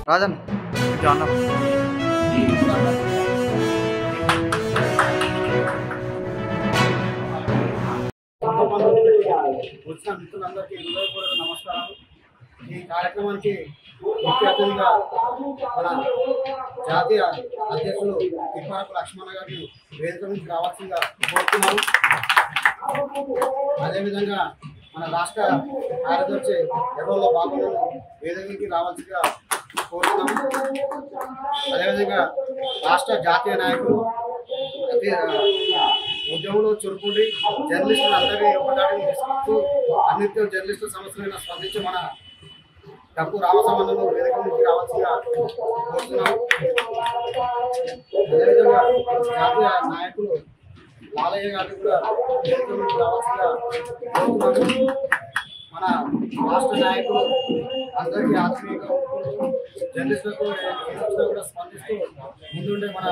Rajan John వచ్చిన మిత్రులందరికీ హృదయపూర్వక నమస్కారాలు. ఈ కార్యక్రమానికి ముఖ్య అతిథిగా మన జాతీయ అధ్యక్షులు తిప్పారపు లక్ష్మణ గారిని వేదిక నుంచి రావాల్సిందిగా కోరుతున్నాము. అదేవిధంగా మన రాష్ట్ర కార్యదర్శి ఎర్రలో బాబులను వేదికకి రావాల్సిందిగా కోరుతున్నాము. అదేవిధంగా రాష్ట్ర జాతీయ నాయకులు ఉద్యమంలో చురుకుండి జర్నలిస్టులు అందరినీ ఒకటాడిని తీసుకుంటూ అన్నింటితో జర్నలిస్టుల సమస్యలైన స్పందించి మన డబ్బు రామసంబంధంలో వేదిక నుంచి రావాల్సిందిగా కోరుతున్నాము. అదేవిధంగా జాతీయ నాయకులు బాలయ్య గారిని కూడా వేదిక నుంచి రావాల్సిందిగా కోరుతున్నాము. మన రాష్ట్ర నాయకులు అందరికీ ఆత్మీయంగా జర్నలిస్టులకు కూడా స్పందిస్తూ ముందుండే మన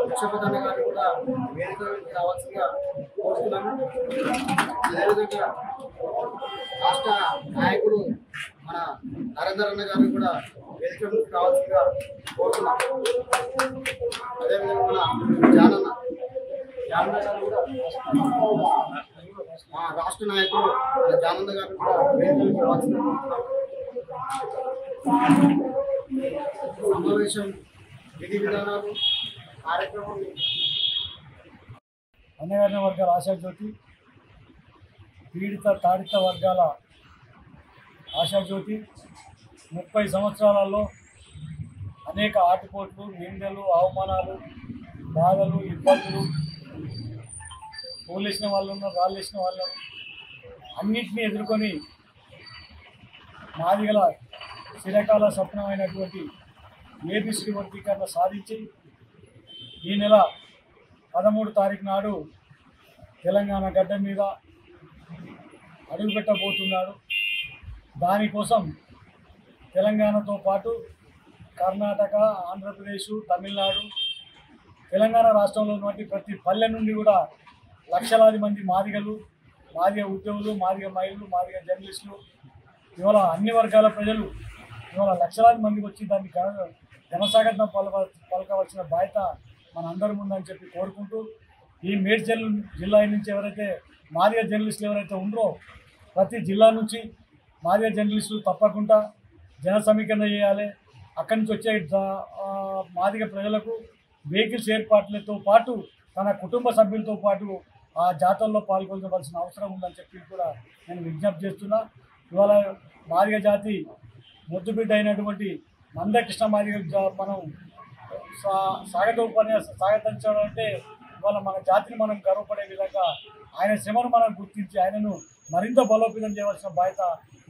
లక్ష్మణ గారిని కూడా వేదిక నుంచి రావాల్సిందిగా కోరుతున్నాము. అదేవిధంగా రాష్ట్ర నాయకులు మన నరేందర్ అన్న గారిని కూడా వేదిక నుంచి రావాల్సిందిగా కోరుతున్నాము. అదేవిధంగా మన జానన్న గారు కూడా మా రాష్ట్ర నాయకులు జానంద గారిని కూడా వేదిక నుంచి రావాల్సిందిగా కోరుతున్నాము. సమావేశం విధి విధానాలు కార్యక్రమం అన్యవర్ణ వర్గాల ఆశాజ్యోతి, పీడిత తాడిత వర్గాల ఆశాజ్యోతి 30 సంవత్సరాలలో అనేక ఆటుపోట్లు, నిందలు, అవమానాలు, బాధలు, ఇబ్బందులు, పూలేసిన వాళ్ళు ఉన్నారు, రాళ్ళేసిన వాళ్ళు అన్నింటినీ ఎదుర్కొని మాదిగల చిరకాల స్వప్నమైనటువంటి ఏబిసిడి వర్గీకరణ సాధించి ఈ నెల 13 తారీఖు నాడు తెలంగాణ గడ్డ మీద అడుగుపెట్టబోతున్నాడు. దానికోసం తెలంగాణతో పాటు కర్ణాటక, ఆంధ్రప్రదేశ్, తమిళనాడు, తెలంగాణ రాష్ట్రంలో ఉన్నటువంటి ప్రతి పల్లె నుండి కూడా లక్షలాది మంది మాదిగలు, మాదిగ ఉద్యోగులు, మాదిగ మహిళలు, మాదిగ జర్నలిస్టులు, ఇవాళ అన్ని వర్గాల ప్రజలు ఇవాళ లక్షలాది మందికి వచ్చి దాన్ని ఘనస్వాగతం పలకవలసిన బాధ్యత మన అందరి ముందని చెప్పి కోరుకుంటూ, ఈ మేడ్చల్ జిల్లా నుంచి ఎవరైతే మాదిగ జర్నలిస్టులు ఎవరైతే ఉన్నారో ప్రతి జిల్లా నుంచి మాదిగ జర్నలిస్టులు తప్పకుండా జన సమీకరణ చేయాలి. అక్కడి నుంచి వచ్చే మాదిగ ప్రజలకు వెహికల్స్ ఏర్పాట్లతో పాటు తన కుటుంబ సభ్యులతో పాటు ఆ జాతరలో పాల్గొనవలసిన అవసరం ఉందని చెప్పి కూడా నేను విజ్ఞప్తి చేస్తున్నా. ఇవాళ మాదిగ జాతి ముద్దుబిడ్డ అయినటువంటి మందకృష్ణ మాదిగ మనం స్వాగతించడం అంటే ఇవాళ మన జాతిని మనం గర్వపడే విధంగా ఆయన శ్రమను మనం గుర్తించి ఆయనను మరింత బలోపేతం చేయవలసిన బాధ్యత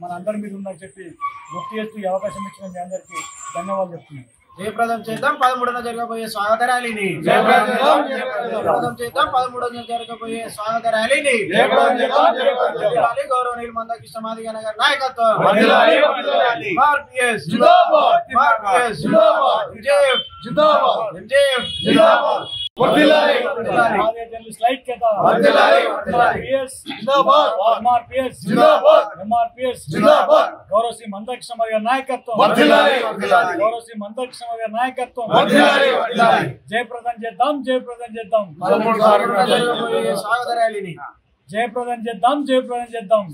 మన అందరి మీద ఉందని చెప్పి గుర్తు చేస్తూ ఈ అవకాశం ఇచ్చిన మీ అందరికీ ధన్యవాదాలు చెప్తున్నాను. జయప్రదం చేద్దాం 13న జరగబోయే స్వాగత ర్యాలీని. జయప్రదం చేద్దాం 13న జరగబోయే స్వాగత ర్యాలీని. గౌరవనీయులు మందకృష్ణ మాదిగ గారి నాయకత్వం. గౌరవ శ్రీ మందకృష్ణ మాదిగ నాయకత్వం. గౌరవ శ్రీ మందకృష్ణ మాదిగ నాయకత్వం. జయప్రదం చేద్దాం, జయప్రదం చేద్దాం. స్వాగత ర్యాలీని జయప్రదం చేద్దాం, జయప్రదం చేద్దాం.